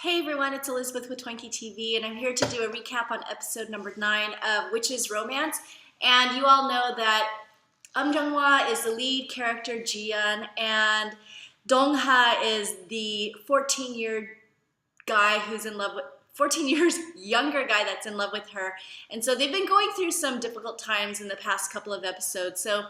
Hey everyone, it's Elizabeth with t0inky TV, and I'm here to do a recap on episode number 9 of Witch's Romance. And you all know that Jung-hwa is the lead character, Jiyeon, and Dong-ha is the 14 years younger guy that's in love with her. And so they've been going through some difficult times in the past couple of episodes. So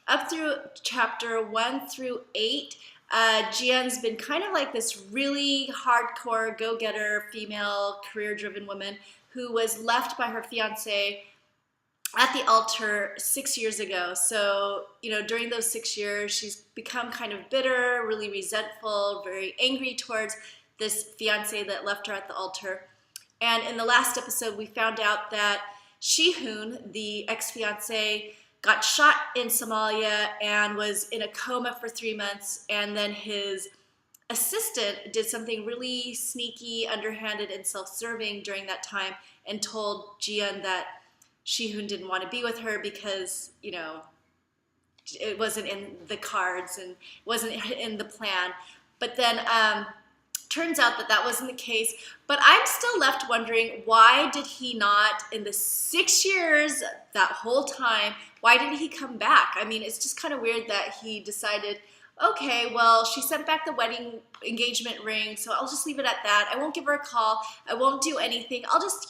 up through chapter 1 through 8, Jiyeon's been kind of like this really hardcore go-getter female career-driven woman who was left by her fiance at the altar 6 years ago. So, during those 6 years, she's become kind of bitter, really resentful, very angry towards this fiance that left her at the altar. And in the last episode, we found out that Shi-hoon, the ex-fiance, got shot in Somalia and was in a coma for 3 months, and then his assistant did something really sneaky, underhanded, and self-serving during that time and told Jiyeon that Shi-hoon didn't want to be with her because, it wasn't in the cards and wasn't in the plan. But then turns out that wasn't the case. But I'm still left wondering, why did he not, in the 6 years, that whole time, why didn't he come back? I mean, it's just kind of weird that he decided, okay, well, she sent back the wedding engagement ring, so I'll just leave it at that. I won't give her a call. I won't do anything. I'll just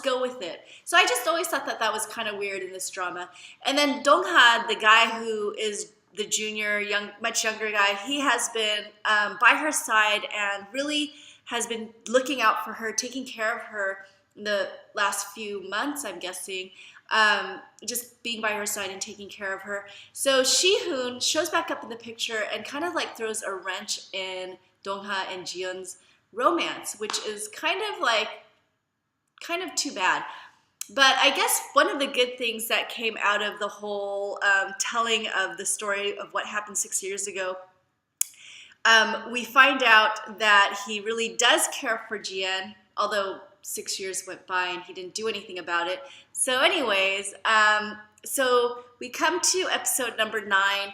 go with it. So I just always thought that was kind of weird in this drama. And then Dong-ha, the guy who is the junior, much younger guy, he has been by her side and really has been looking out for her, taking care of her in the last few months, I'm guessing, just being by her side and taking care of her. So Shi-hoon shows back up in the picture and kind of like throws a wrench in Dong-ha and Jiyeon's romance, which is kind of too bad. But I guess one of the good things that came out of the whole telling of the story of what happened 6 years ago, we find out that he really does care for Jiyeon, although 6 years went by and he didn't do anything about it. So anyways, so we come to episode number 9.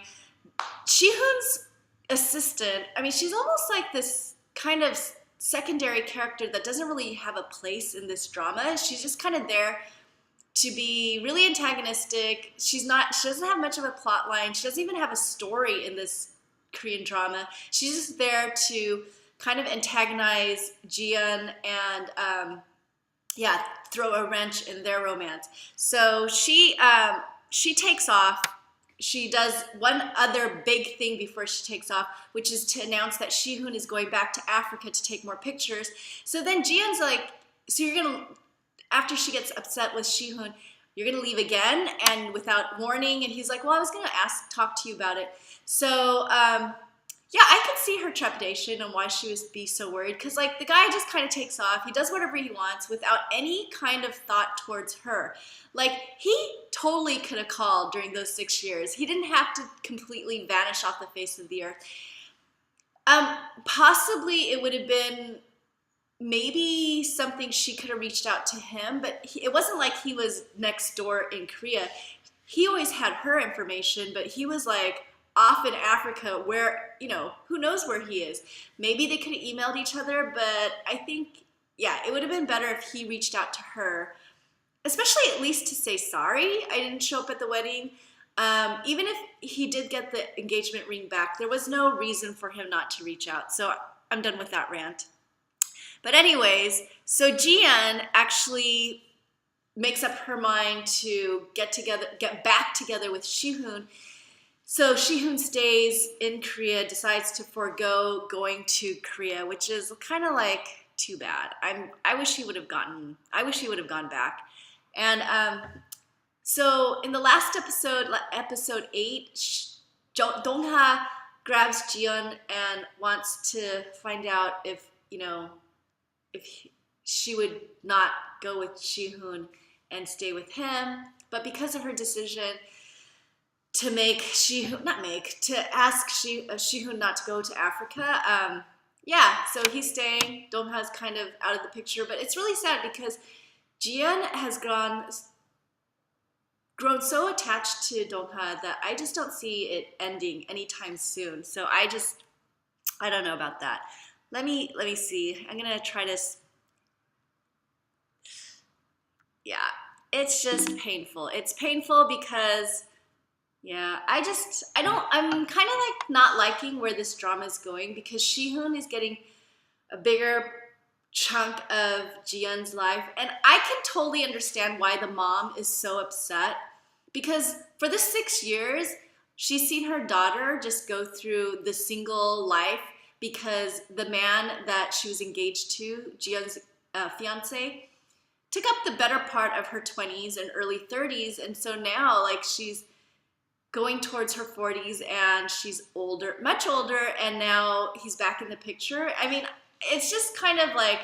Shi-hoon's assistant, I mean, she's almost like this kind of secondary character that doesn't really have a place in this drama. She's just kind of there to be really antagonistic. She doesn't have much of a plot line. She doesn't even have a story in this Korean drama. She's just there to kind of antagonize Jiyeon and throw a wrench in their romance. So she takes off. She does one other big thing before she takes off, which is to announce that Shi-hoon is going back to Africa to take more pictures. So then Jiyeon's like, so you're going to, after she gets upset with Shi-hoon, you're going to leave again and without warning? And he's like, well, I was going to talk to you about it. So, I could see her trepidation and why she would be so worried, because like the guy just kind of takes off. He does whatever he wants without any kind of thought towards her. Like, he totally could have called during those 6 years. He didn't have to completely vanish off the face of the earth. Possibly it would have been maybe something she could have reached out to him, but it wasn't like he was next door in Korea. He always had her information, but he was like off in Africa where, who knows where he is. Maybe they could have emailed each other, but I think, it would have been better if he reached out to her, especially at least to say, sorry, I didn't show up at the wedding. Even if he did get the engagement ring back, there was no reason for him not to reach out. So I'm done with that rant. But anyways, so Jiyeon actually makes up her mind to get back together with Shi-hoon. So Shi-hoon stays in Korea, decides to forego going to Korea, which is kind of like too bad. I wish he would have gone back. And so in the last episode, episode 8, Dong-ha grabs Jiyeon and wants to find out if she would not go with Shi-hoon and stay with him. But because of her decision to ask Shi-hoon not to go to Africa, so he's staying. Dong-ha's kind of out of the picture. But it's really sad because Jiyeon has grown so attached to Dong-ha that I just don't see it ending anytime soon. So I don't know about that. let me see. I'm gonna try to. Yeah, it's just painful. It's painful because yeah, I'm kind of like not liking where this drama is going because Shihoon is getting a bigger chunk of Jiyeon's life. And I can totally understand why the mom is so upset because for the 6 years, she's seen her daughter just go through the single life because the man that she was engaged to, Jiyeon's fiance, took up the better part of her 20s and early 30s. And so now, like, she's going towards her 40s and she's older, much older, and now he's back in the picture. I mean, it's just kind of like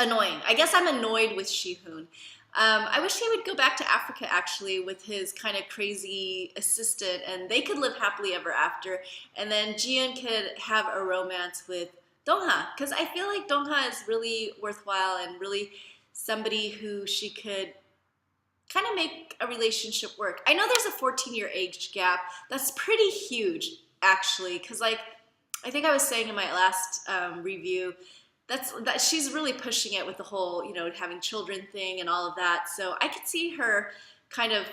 annoying. I guess I'm annoyed with Shihoon. I wish he would go back to Africa actually with his kind of crazy assistant and they could live happily ever after. And then Jiyeon could have a romance with Dongha because I feel like Dongha is really worthwhile and really somebody who she could kind of make a relationship work. I know there's a 14-year age gap. That's pretty huge, actually, because like I think I was saying in my last review, that she's really pushing it with the whole, you know, having children thing and all of that. So I could see her kind of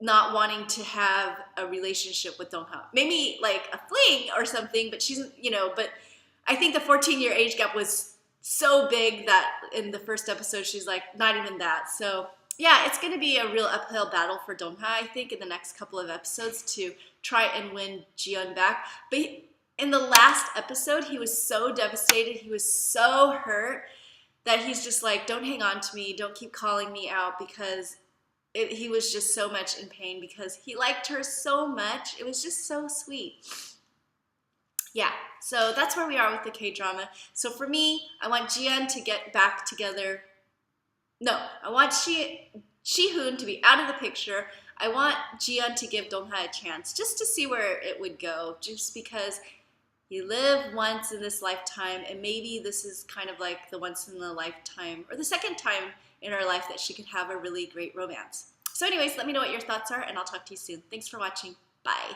not wanting to have a relationship with Dongha. Maybe like a fling or something, but she's, you know, but I think the 14-year age gap was so big that in the first episode she's like, not even that. So yeah, it's going to be a real uphill battle for Dongha, I think, in the next couple of episodes to try and win Jiyeon back. But in the last episode, he was so devastated, he was so hurt that he's just like, don't hang on to me, don't keep calling me out, because he was just so much in pain because he liked her so much. It was just so sweet. Yeah, so that's where we are with the K-drama. So for me, I want Jiyeon to get back together. No, I want Shihoon to be out of the picture. I want Jiyeon to give Dongha a chance just to see where it would go, just because you live once in this lifetime, and maybe this is kind of like the once in a lifetime or the second time in her life that she could have a really great romance. So anyways, let me know what your thoughts are, and I'll talk to you soon. Thanks for watching. Bye.